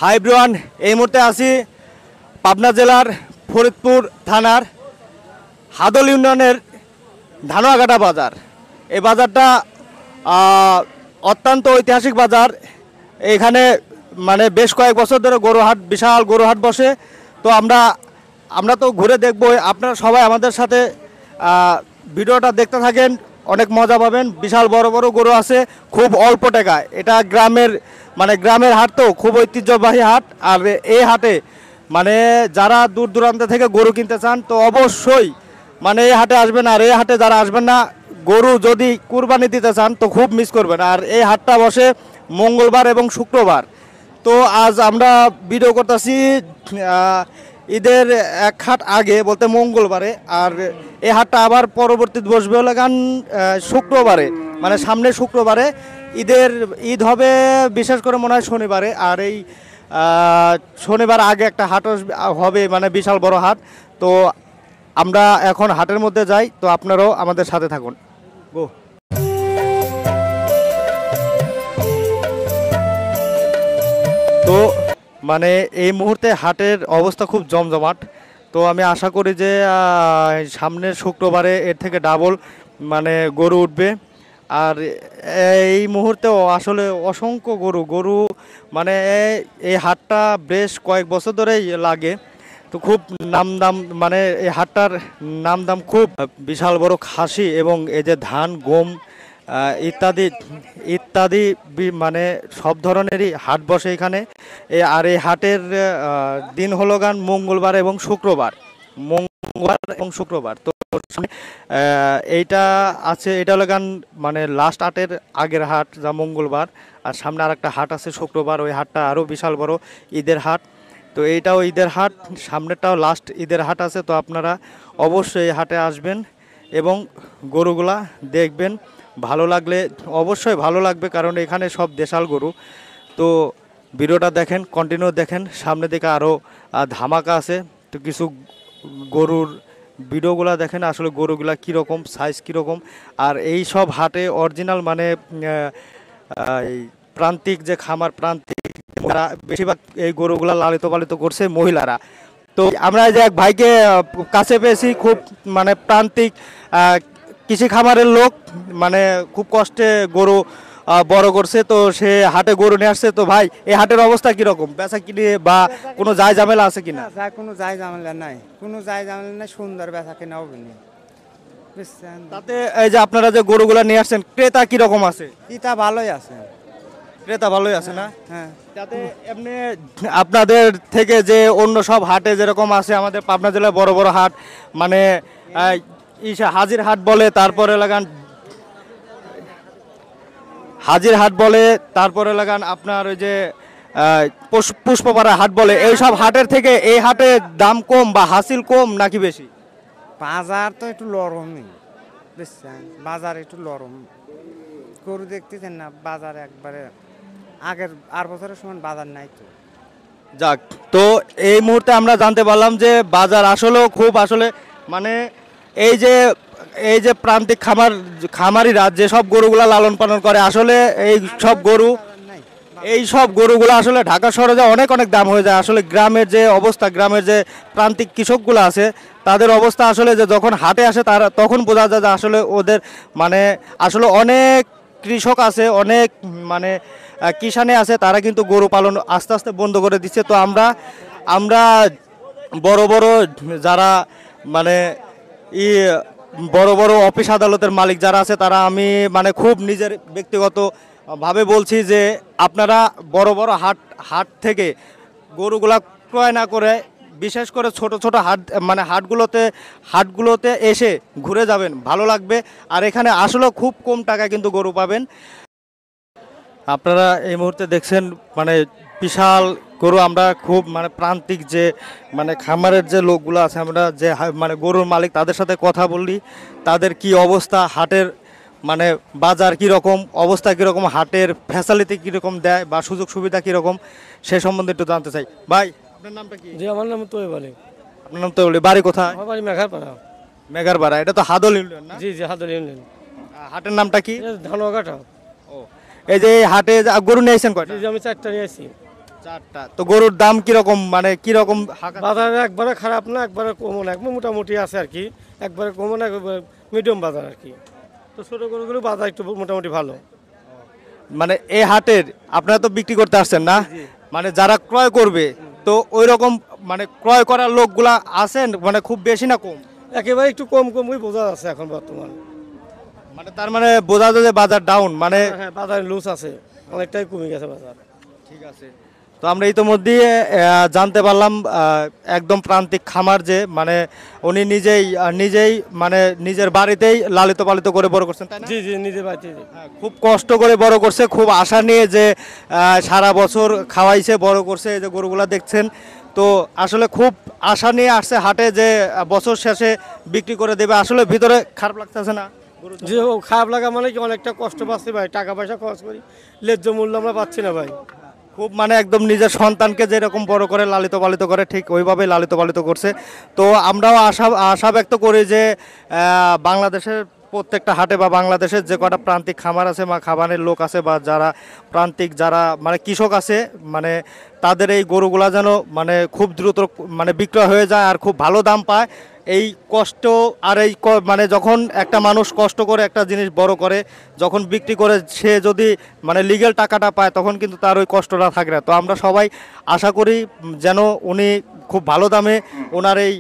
Hi everyone, এই মুহূর্তে আছি পাবনা জেলার ফরিদপুর থানার হাদল ইউনিয়নের ধানুয়াঘাটা বাজার। এই বাজারটা অত্যন্ত ঐতিহাসিক বাজার। এখানে মানে বেশ কয়েক বছর ধরে গরুহাট, বিশাল গরুহাট বসে। তো আমরা তো ঘুরে দেখব, আপনারা সবাই আমাদের সাথে ভিডিওটা দেখতে থাকেন, অনেক মজা পাবেন। বিশাল বড় বড় গরু আছে খুব অল্প টাকায়। এটা গ্রামের হাট, তো খুব ঐতিহ্যবাহী হাট। আর এই হাটে মানে যারা দূর দূরান্ত থেকে গরু কিনতে চান তো অবশ্যই মানে এই হাটে আসবেন। আর এই হাটে যারা আসবেন না, গরু যদি কুরবানি দিতে চান তো খুব মিস করবেন। আর এই হাটটা বসে মঙ্গলবার এবং শুক্রবার। তো আজ আমরা ভিডিও করতেছি ঈদের এক হাট আগে, বলতে মঙ্গলবারে। আর এই হাটটা আবার পরবর্তী বসবে হলে শুক্রবারে, মানে সামনে শুক্রবারে। ঈদ হবে বিশেষ করে মনে হয় শনিবারে। আর এই শনিবার আগে একটা হাট হবে, মানে বিশাল বড় হাট। তো আমরা এখন হাটের মধ্যে যাই, তো আপনারাও আমাদের সাথে থাকুন। গো। তো মানে এই মুহূর্তে হাটের অবস্থা খুব জমজমাট। তো আমি আশা করি যে সামনের শুক্রবারে এর থেকে ডাবল মানে গরু উঠবে। আর এই মুহূর্তেও আসলে অসংখ্য গরু মানে এই হাটটা বেশ কয়েক বছর ধরেই লাগে। তো খুব নামদাম, মানে এই হাটটার নামদাম খুব। বিশাল বড় খাসি এবং এই যে ধান, গম ইত্যাদি ইত্যাদি মানে সব ধরনেরই হাট বসে এখানে। আর এই হাটের দিন হলো মঙ্গলবার এবং শুক্রবার। তো এইটা আছে, এটা হলো মানে লাস্ট হাটের আগের হাট, যা মঙ্গলবার। আর সামনে আর একটা হাট আছে শুক্রবার, ওই হাটটা আরও বিশাল বড় ঈদের হাট। তো এইটাও ঈদের হাট, সামনেরটাও লাস্ট ঈদের হাট আছে। তো আপনারা অবশ্যই এই হাটে আসবেন এবং গরুগুলা দেখবেন। ভালো লাগলে অবশ্যই ভালো লাগবে, কারণ এখানে সব দেশাল গরু। তো ভিডিওটা দেখেন, কন্টিনিউ দেখেন, সামনে দিকে আরও ধামাকা আছে। তো কিছু গরুর ভিডিওগুলো দেখেন, আসলে গরুগুলা কীরকম, সাইজ কীরকম। আর এই সব হাটে অরিজিনাল মানে এই প্রান্তিক যে খামার, তারা বেশিরভাগ এই গরুগুলা লালিত পালিত করছে মহিলারা। তো আমরা যে এক ভাইকে কাছে পেয়েছি, খুব মানে প্রান্তিক কৃষি খামারের লোক, মানে খুব কষ্টে গরু বড় করছে। তো সে হাটে গরু নিয়ে আসছে। তো ভাই, এই হাটের অবস্থা কিরকম, বেচা কিনে বা কোনো যায় ঝামেলা আছে কিনা? কোনো যায় ঝামেলা নাই, সুন্দর বেচা কিনা হবে না, বুঝছেন। তাতে এই যে আপনারা যে গরুগুলা নিয়ে আসছেন, ক্রেতা কিরকম আছে? ক্রেতা ভালোই আছে, ক্রেতা ভালোই আছে না? হ্যাঁ। যাতে এমনি আপনাদের থেকে যে অন্য সব হাটে যেরকম আছে, আমাদের পাবনা জেলায় বড় বড় হাট, মানে হাজির হাট বলে, তারপরে হাজির হাট বলে, তারপরে আপনার ওই যে পুষ্পপাড়া হাট বলে, এই সব হাটের থেকে এই হাটে দাম কম বা হাসিল কম নাকি বেশি? বাজার তো একটু লরমই, বুঝছেন, বাজার একটু লরম। গরু দেখতেছেন না, বাজার একবারে আগের 8 বছরের সমান বাজার নাই। তো যাক, তো এই মুহূর্তে আমরা জানতে পারলাম যে বাজার আসলেও খুব, আসলে মানে এই যে প্রান্তিক খামারিরা যে সব গরুগুলা লালন পালন করে, আসলে এই সব গরুগুলো আসলে ঢাকা শহরে যায় অনেক অনেক দাম হয়ে যায়। আসলে গ্রামের যে অবস্থা, গ্রামের যে প্রান্তিক কৃষকগুলো আছে, তাদের অবস্থা আসলে যে যখন হাটে আসে তারা তখন বোঝা যায় যে আসলে ওদের মানে আসলে অনেক কৃষক আছে, অনেক মানে কিষানে আছে, তারা কিন্তু গরু পালন আস্তে আস্তে বন্ধ করে দিচ্ছে। তো আমরা বড় বড় যারা মানে বড় বড় অফিস আদালতের মালিক যারা আছে, তারা আমি মানে খুব নিজের ব্যক্তিগতভাবে বলছি যে আপনারা বড় বড় হাট থেকে গরুগুলা ক্রয় না করে, বিশেষ করে ছোট ছোট মানে হাটগুলোতে এসে ঘুরে যাবেন, ভালো লাগবে। আর এখানে আসলে খুব কম টাকায় কিন্তু গরু পাবেন। আপনারা এই মুহূর্তে দেখছেন মানে বিশাল গরু। আমরা খুব মানে প্রান্তিক যে মানে খামারের যে লোকগুলো আছে, আমরা যে মানে গরুর মালিক, তাদের সাথে কথা বললি, তাদের কি অবস্থা, হাটের মানে বাজার কীরকম, অবস্থা কীরকম, হাটের ফ্যাসিলিটি কীরকম দেয় বা সুযোগ সুবিধা কীরকম, সে সম্বন্ধে একটু জানতে চাই। ভাই, আপনার নামটা কি? জি, আমার নাম তোই বলে। আপনার নাম তো বলি, বাড়ি কোথায়? আমার বাড়ি মেঘারপাড়া। মেঘারপাড়া, এটা তো হাদল ইউনিয়ন না? জি জি, হাদল ইউনিয়ন। হাটের নামটা কি? ধানুয়াঘাটা। ও, এই যে হাটে গরু নিয়ে আসছেন কয়টা? জি, আমি 4টা নিয়ে আসি। 4টা। তো গরুর দাম কিরকম, মানে কিরকম বাজার একবারে খারাপ না, একবারে কমন, একবার মোটামুটি আছে আর কি, একবারে কমন, একবারে মিডিয়াম বাজার আর কি। তো ছোটো গরুগুলো বাজার একটু মোটামুটি ভালো। মানে এই হাটের আপনারা তো বিক্রি করতে আসছেন না, মানে যারা ক্রয় করবে তো ওই রকম মানে ক্রয় করার লোকগুলা আছেন, মানে খুব বেশি না কম? একেবারে একটু কম কমই বোঝা আছে এখন বর্তমান। মানে তার মানে বোঝা যায় যে বাজার ডাউন, মানে হ্যাঁ, বাজারে লুজ আছে, অনেকটাই কমে গেছে বাজার। ঠিক আছে। তো আমরা ইতোমধ্যে জানতে পারলাম একদম প্রান্তিক খামার যে মানে উনি নিজেই মানে নিজের বাড়িতেই লালিত পালিত করে বড় করছেন, তাই না? জি জি, নিজে বাড়িতে। হ্যাঁ, খুব কষ্ট করে বড় করছে, খুব আশা নিয়ে যে সারা বছর খাওয়াইছে বড় করছে, এই যে গরুগুলা দেখছেন। তো আসলে খুব আশা নিয়ে আসছে হাটে যে বছর শেষে বিক্রি করে দেবে। আসলে ভিতরে খারাপ লাগতেছে না? যে খারাপ লাগা মানে কি, অনেকটা কষ্ট পাচ্ছি ভাই, টাকা পয়সা খরচ করি, ন্যায্য মূল্য আমরা পাচ্ছি না ভাই। খুব মানে একদম নিজের সন্তানকে যেরকম বড় করে লালিত পালিত করে ঠিক ওইভাবেই লালিত পালিত করছে। তো আমরাও আশা ব্যক্ত করি যে বাংলাদেশের প্রত্যেকটা হাটে বা বাংলাদেশের যে কটা প্রান্তিক খামার আছে বা খামারের লোক আছে বা যারা প্রান্তিক যারা মানে কৃষক আছে, মানে তাদের এই গরুগুলা যেন মানে খুব দ্রুত মানে বিক্রয় হয়ে যায় আর খুব ভালো দাম পায়। এই কষ্ট আর এই মানে যখন একটা মানুষ কষ্ট করে একটা জিনিস বড় করে, যখন বিক্রি করে সে যদি মানে লিগ্যাল টাকাটা পায় তখন কিন্তু তার ওই কষ্টটা থাকে না। তো আমরা সবাই আশা করি যেন উনি খুব ভালো দামে ওনার এই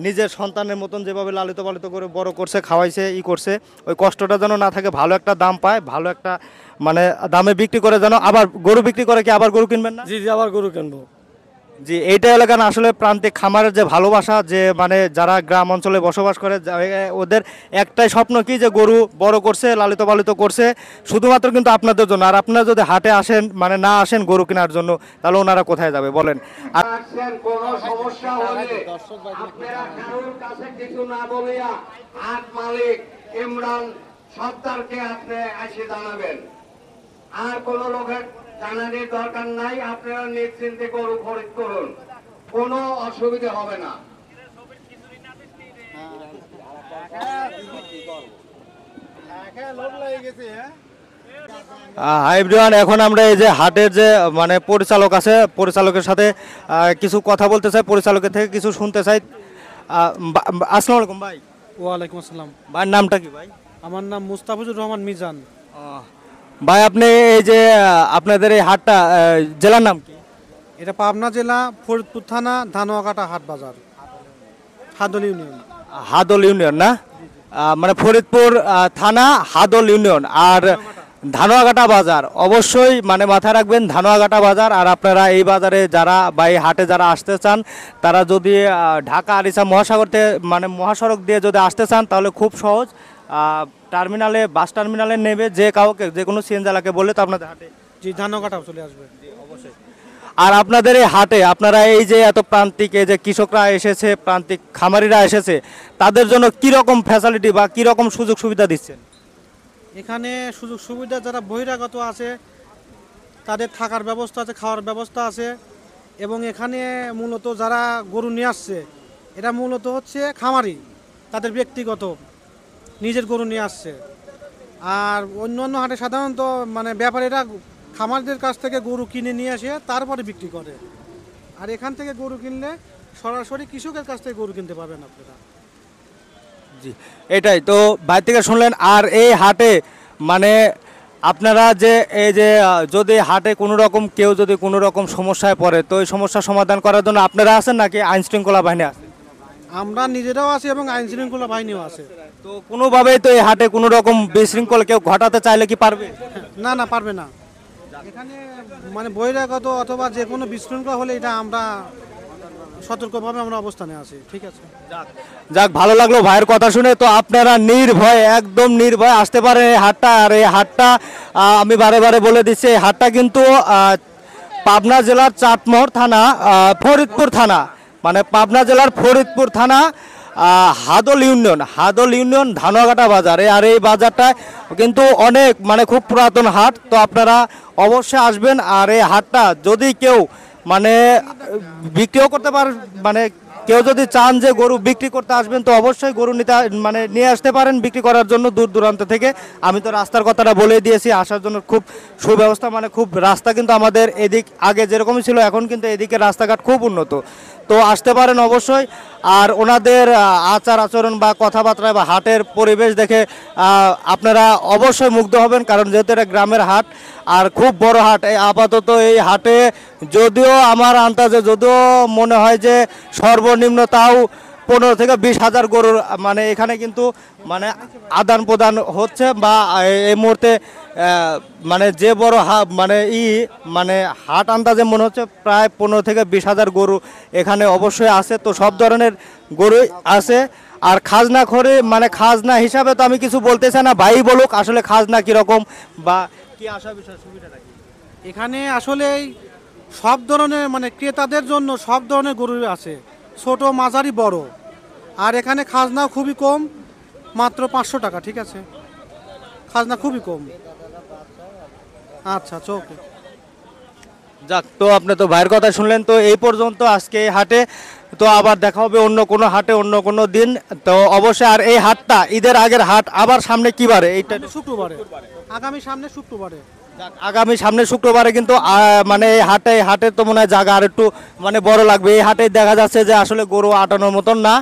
নিজের সন্তানের মতন যেভাবে লালিত পালিত করে বড় করছে, খাওয়াইছে, করছে, ওই কষ্টটা যেন না থাকে, ভালো একটা দাম পায়, ভালো একটা মানে দামে বিক্রি করে যেন আবার গরু বিক্রি করে কি আবার গরু কিনবেন না? জি জি, আবার গরু কিনবো। জি, এইটা এলাকার আসলে প্রান্তিক খামারের যে ভালোবাসা, যে মানে যারা গ্রাম অঞ্চলে বসবাস করে ওদের একটাই স্বপ্ন কি যে গরু বড় করছে, লালিত পালিত করছে শুধুমাত্র কিন্তু আপনাদের জন্য। আর আপনারা যদি হাটে আসেন মানে না আসেন গরু কেনার জন্য, তাহলে ওনারা কোথায় যাবে বলেন? আর কোনো সমস্যা হলে আপনারা কারোর কাছে কিছু না বলিয়া হাট মালিক ইমরান সর্দারকে আপনি এসে জানাবেন। আর কোন লোকের জানানোর দরকার নাই, আপনারা নিশ্চিন্তে গরু খরিদ করুন, কোনো অসুবিধা হবে না। হাই এভরিওয়ান, এখন আমরা এই যে হাটের যে মানে পরিচালক আছে, পরিচালকের সাথে কিছু কথা বলতে চাই, পরিচালকের থেকে কিছু শুনতে চাই। আসসালামু আলাইকুম ভাই। ওয়ালাইকুম আসসালাম। ভাইয়ের নামটা কি ভাই? আমার নাম মুস্তাফিজুর রহমান মিজান। ভাই আপনি এই যে আপনাদের এই হাটটা জেলার নাম কি? এটা পাবনা জেলা, ফরিদপুর থানা, ধানোয়াকাটা হাট বাজার, হাদল ইউনিয়ন। হাদল ইউনিয়ন না? মানে ফরিদপুর থানা, হাদল ইউনিয়ন আর ধানোয়াঘাটা বাজার। অবশ্যই মানে মাথায় রাখবেন ধানোয়াঘাটা বাজার। আর আপনারা এই বাজারে যারা বা এই হাটে যারা আসতে চান, তারা যদি ঢাকা আরিচা মহাসাগর থেকে মানে মহাসড়ক দিয়ে যদি আসতে চান তাহলে খুব সহজ। টার্মিনালে, বাস টার্মিনালে নেবে যে কাউকে, যে কোনো সিএনজিওয়ালাকে বললে তো আপনাদের হাটে জি ধানোয়াকাটা চলে আসবে। আর আপনাদের এই হাটে আপনারা এই যে এত প্রান্তিক এই যে কৃষকরা এসেছে, প্রান্তিক খামারিরা এসেছে, তাদের জন্য কি রকম ফ্যাসিলিটি বা কি রকম সুযোগ সুবিধা দিচ্ছেন? এখানে সুযোগ সুবিধা যারা বহিরাগত আছে তাদের থাকার ব্যবস্থা আছে, খাওয়ার ব্যবস্থা আছে। এবং এখানে মূলত যারা গরু নিয়ে আসছে এরা মূলত হচ্ছে খামারি, তাদের ব্যক্তিগত নিজের গরু নিয়ে আসছে। আর অন্য অন্য হাটে সাধারণত মানে ব্যাপারীরা খামারদের কাছ থেকে গরু কিনে নিয়ে আসে তারপরে বিক্রি করে। আর এখান থেকে গরু কিনলে সরাসরি কৃষকের কাছ থেকে গরু কিনতে পারবেন আপনারা। জি, এটাই তো ভাই থেকে শুনলেন। আর এই হাটে মানে আপনারা যে এই যে যদি হাটে কোনো রকম কেউ যদি কোনো রকম সমস্যায় পড়ে, তো এই সমস্যার সমাধান করার জন্য আপনারা আছেন নাকি আইন শৃঙ্খলা বাহিনী আছে? আমরা নিজেরাও আছি এবং আইন শৃঙ্খলা বাহিনীও আছে। তো কোনোভাবেই তো এই হাটে কোনো রকম বিশৃঙ্খলা কেউ ঘটাতে চাইলে কি পারবে? না না, পারবে না। এখানে মানে বহিরাগত অথবা যে কোনো বিশৃঙ্খলা হলে এটা আমরা সতর্কভাবে আমরা অবস্থানে আছি। ঠিক আছে, যাক, ভালো লাগলো ভাইয়ের কথা শুনে। তো আপনারা নির্ভয়ে, একদম নির্ভয়ে আসতে পারেন এই হাটটা। আর এই হাটটা আমি বারে বারে বলে দিচ্ছি, এই হাটটা কিন্তু পাবনা জেলার চাটমোহর থানা, ফরিদপুর থানা, মানে পাবনা জেলার ফরিদপুর থানা, হাদল ইউনিয়ন ধানোয়াঘাটা বাজারে। আর এই বাজারটা কিন্তু অনেক মানে খুব পুরাতন হাট। তো আপনারা অবশ্যই আসবেন। আর এই হাটটা যদি কেউ মানে বিক্রিও করতে পারে, মানে কেউ যদি চান যে গরু বিক্রি করতে আসবেন তো অবশ্যই গরু নিতে মানে নিয়ে আসতে পারেন বিক্রি করার জন্য দূর দূরান্ত থেকে। আমি তো রাস্তার কথাটা বলে দিয়েছি, আসার জন্য খুব সুব্যবস্থা, মানে খুব রাস্তা কিন্তু আমাদের এদিক আগে যেরকমই ছিল এখন কিন্তু এদিকে রাস্তাঘাট খুব উন্নত। তো আসতে পারেন অবশ্যই। আর ওনাদের আচার আচরণ বা কথাবার্তা বা হাটের পরিবেশ দেখে আপনারা অবশ্যই মুগ্ধ হবেন, কারণ যেহেতু এটা গ্রামের হাট আর খুব বড় হাট। এই আপাতত এই হাটে যদিও আমার আন্দাজে যদিও মনে হয় যে সর্বনিম্ন তাও 15 থেকে 20 হাজার গরুর মানে এখানে কিন্তু মানে আদান প্রদান হচ্ছে, বা এই মুহূর্তে মানে যে বড় মানে মানে হাট আন্দাজে মনে হচ্ছে প্রায় 15 থেকে 20 হাজার গরু এখানে অবশ্যই আছে। তো সব ধরনের গরুই আছে। আর খাজনা করে মানে খাজনা হিসাবে তো আমি কিছু বলতে চাই না, ভাই বলুক আসলে খাজনা কীরকম বা কি আসা বিষয় সুবিধাটা কি। এখানে আসলে সব ধরনের মানে ক্রেতাদের জন্য সব ধরনের গরু আছে, ছোট মাঝারি বড়। আর এখানে খাজনা খুবই কম, মাত্র 500 টাকা, ঠিক আছে, খাজনা খুবই কম। আচ্ছা ওকে। যাক, তো আপনি তো ভাইয়ের কথা শুনলেন। তো এই পর্যন্ত আজকে এই হাটে, তো আবার দেখা হবে অন্য কোনো হাটে অন্য কোনো দিন। তো অবশ্যই আর এই হাটটা ঈদের আগের হাট আবার সামনে কি বারে? এইটা শুক্রবারে, আগামী সামনে শুক্রবারে। আগামী সামনে শুক্রবারে কিন্তু মানে এই হাটে তো মনে হয় জায়গা আর একটু মানে বড় লাগবে। এই হাটে দেখা যাচ্ছে যে আসলে গরু আটানোর মতন না।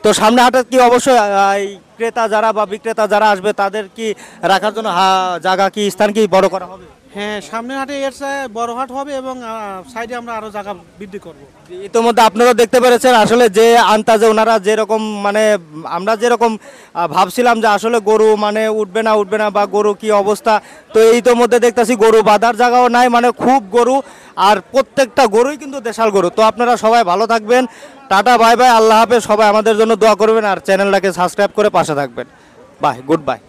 তো সামনে হাটে কি অবশ্যই এই ক্রেতা যারা বা বিক্রেতা যারা আসবে তাদের কি রাখার জন্য জায়গা কি স্থান কি বড় করা হবে? হ্যাঁ, সামনের হাটে এর চেয়ে বড় হাট হবে এবং সাইডে আমরা আরো জায়গা বৃদ্ধি করব। ইতিমধ্যে আপনারা দেখতে পেরেছেন আসলে যে আন্দাজে ওনারা যেরকম মানে আমরা যেরকম ভাবছিলাম যে আসলে গরু মানে উঠবে না বা গরু কি অবস্থা, তো ইতিমধ্যে দেখতেছি গরু বাঁধার জায়গাও নাই, মানে খুব গরু। আর প্রত্যেকটা গরুই কিন্তু দেশাল গরু। তো আপনারা সবাই ভালো থাকবেন, টাটা বাই বাই, আল্লাহ হাফেজ। সবাই আমাদের জন্য দোয়া করবেন আর চ্যানেলটাকে সাবস্ক্রাইব করে পাশে থাকবেন। Bye, good by.